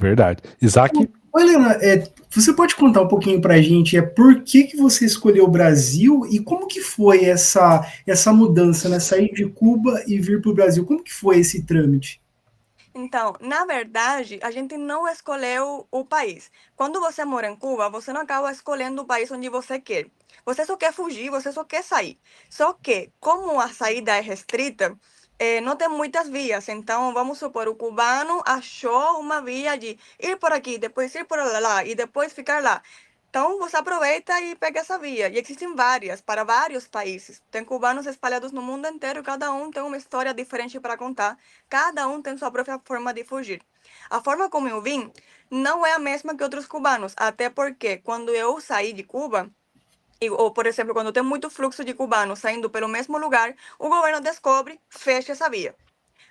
Verdade. Isaac? Oi, Helena, você pode contar um pouquinho para a gente por que você escolheu o Brasil e como que foi essa mudança, né? Sair de Cuba e vir para o Brasil. Como que foi esse trâmite? Então, na verdade, a gente não escolheu o país. Quando você mora em Cuba, você não acaba escolhendo o país onde você quer. Você só quer fugir, você só quer sair. Só que, como a saída é restrita, não tem muitas vias. Então, vamos supor, o cubano achou uma via de ir por aqui, depois ir por lá e depois ficar lá. Então, você aproveita e pega essa via. E existem várias, para vários países. Tem cubanos espalhados no mundo inteiro, cada um tem uma história diferente para contar. Cada um tem sua própria forma de fugir. A forma como eu vim não é a mesma que outros cubanos, até porque quando eu saí de Cuba, ou por exemplo, quando tem muito fluxo de cubanos saindo pelo mesmo lugar, o governo descobre, fecha essa via.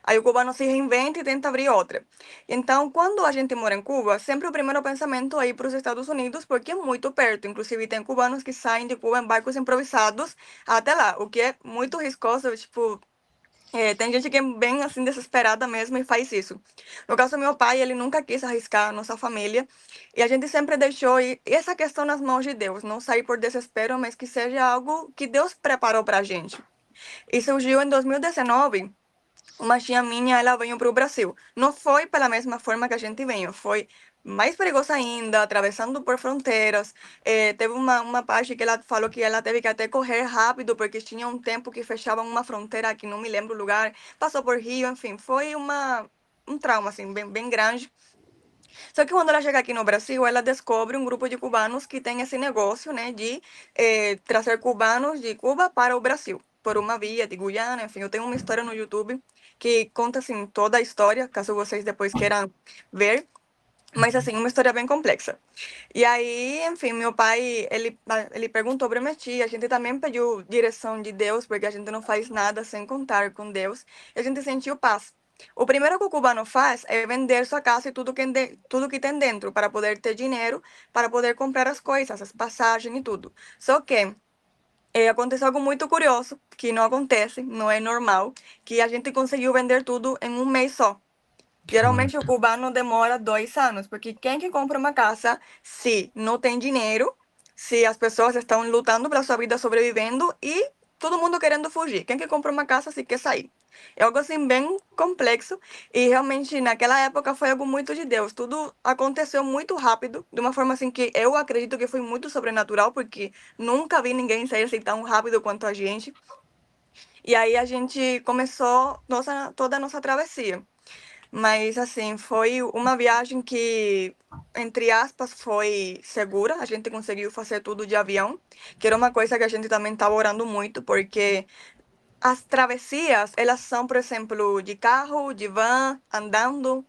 Aí o cubano se reinventa e tenta abrir outra. Então, quando a gente mora em Cuba, sempre o primeiro pensamento é ir para os Estados Unidos, porque é muito perto. Inclusive, tem cubanos que saem de Cuba em barcos improvisados até lá, o que é muito riscoso, tipo, tem gente que é bem assim desesperada mesmo e faz isso. No caso do meu pai, ele nunca quis arriscar a nossa família e a gente sempre deixou essa questão nas mãos de Deus, não sair por desespero, mas que seja algo que Deus preparou para a gente. E surgiu em 2019, uma tia minha, ela veio para o Brasil. Não foi pela mesma forma que a gente veio, foi mais perigosa ainda, atravessando por fronteiras. Teve uma parte que ela falou que ela teve que até correr rápido, porque tinha um tempo que fechavam uma fronteira, que não me lembro o lugar, passou por Rio, enfim, foi um trauma, assim, bem grande. Só que quando ela chega aqui no Brasil, ela descobre um grupo de cubanos que tem esse negócio, né, de trazer cubanos de Cuba para o Brasil, por uma via de Guiana, enfim, eu tenho uma história no YouTube que conta, assim, toda a história, caso vocês depois queiram ver, mas, assim, uma história bem complexa. E aí, enfim, meu pai, ele perguntou para minha tia, a gente também pediu direção de Deus, porque a gente não faz nada sem contar com Deus, e a gente sentiu paz. O primeiro que o cubano faz é vender sua casa e tudo que tem dentro, para poder ter dinheiro, para poder comprar as coisas, as passagens e tudo. Só que aconteceu algo muito curioso, que não acontece, não é normal, que a gente conseguiu vender tudo em um mês só. Geralmente o Caraca. cubano demora 2 anos, porque quem que compra uma casa se não tem dinheiro, se as pessoas estão lutando pela sua vida, sobrevivendo e todo mundo querendo fugir? Quem que compra uma casa se quer sair? É algo assim bem complexo e realmente naquela época foi algo muito de Deus. Tudo aconteceu muito rápido, de uma forma assim que eu acredito que foi muito sobrenatural, porque nunca vi ninguém sair assim tão rápido quanto a gente. E aí a gente começou toda a nossa travessia. Mas, assim, foi uma viagem que, entre aspas, foi segura. A gente conseguiu fazer tudo de avião, que era uma coisa que a gente também estava orando muito, porque as travessias, elas são, por exemplo, de carro, de van, andando.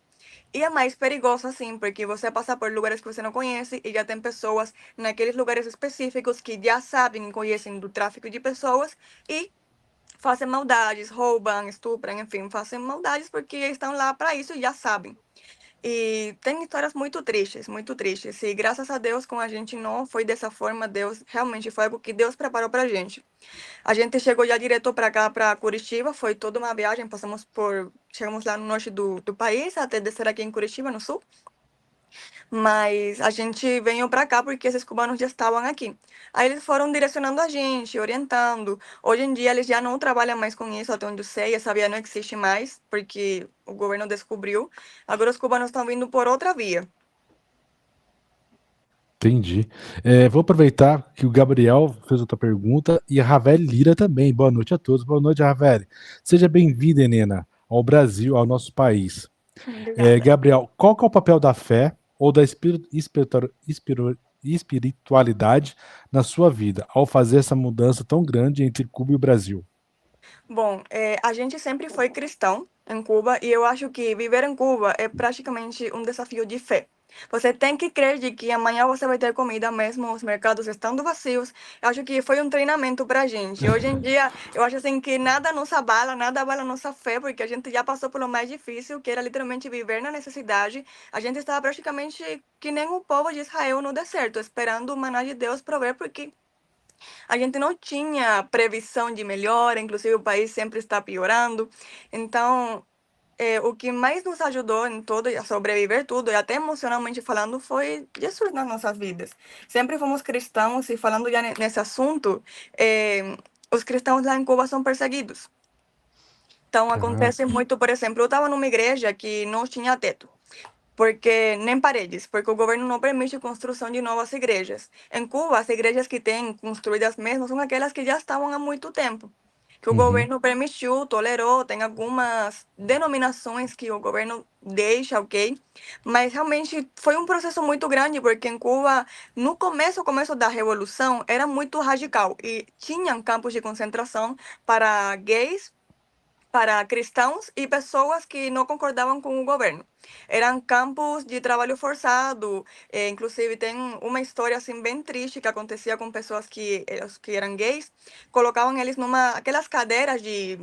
E é mais perigoso, assim, porque você passa por lugares que você não conhece e já tem pessoas naqueles lugares específicos que já sabem e conhecem do tráfico de pessoas e fazem maldades, roubam, estupram, enfim, fazem maldades porque estão lá para isso e já sabem. E tem histórias muito tristes, muito tristes. E graças a Deus, com a gente não foi dessa forma, Deus realmente foi algo que Deus preparou pra gente. A gente chegou já direto para cá, para Curitiba, foi toda uma viagem, chegamos lá no norte do país, até descer aqui em Curitiba, no sul. Mas a gente veio para cá porque esses cubanos já estavam aqui. Aí eles foram direcionando a gente, orientando. Hoje em dia eles já não trabalham mais com isso, até onde eu sei, essa via não existe mais, porque o governo descobriu. Agora os cubanos estão vindo por outra via. Entendi. Vou aproveitar que o Gabriel fez outra pergunta e a Ravel Lira também. Boa noite a todos. Boa noite, Ravel. Seja bem-vinda, Helena, ao Brasil, ao nosso país. Obrigada. Gabriel, qual que é o papel da fé ou da espiritualidade na sua vida ao fazer essa mudança tão grande entre Cuba e o Brasil? Bom, a gente sempre foi cristão em Cuba e eu acho que viver em Cuba é praticamente um desafio de fé. Você tem que crer de que amanhã você vai ter comida mesmo, os mercados estando vazios. Eu acho que foi um treinamento pra gente. Hoje em dia, eu acho assim que nada abala nossa fé, porque a gente já passou pelo mais difícil, que era literalmente viver na necessidade. A gente estava praticamente que nem o povo de Israel no deserto, esperando o maná de Deus prover, porque a gente não tinha previsão de melhora, inclusive o país sempre está piorando. Então, o que mais nos ajudou em tudo, a sobreviver tudo, e até emocionalmente falando, foi Jesus nas nossas vidas. Sempre fomos cristãos, e falando já nesse assunto, os cristãos lá em Cuba são perseguidos. Então, acontece muito, por exemplo, eu estava numa igreja que não tinha teto, porque nem paredes, porque o governo não permite construção de novas igrejas. Em Cuba, as igrejas que têm construídas mesmo são aquelas que já estavam há muito tempo, que o governo permitiu, tolerou, tem algumas denominações que o governo deixa, ok? Mas realmente foi um processo muito grande, porque em Cuba, no começo da revolução, era muito radical, e tinham campos de concentração para gays, para cristãos e pessoas que não concordavam com o governo. Eram campos de trabalho forçado, inclusive tem uma história assim bem triste que acontecia com pessoas que eram gays, colocavam eles aquelas cadeiras de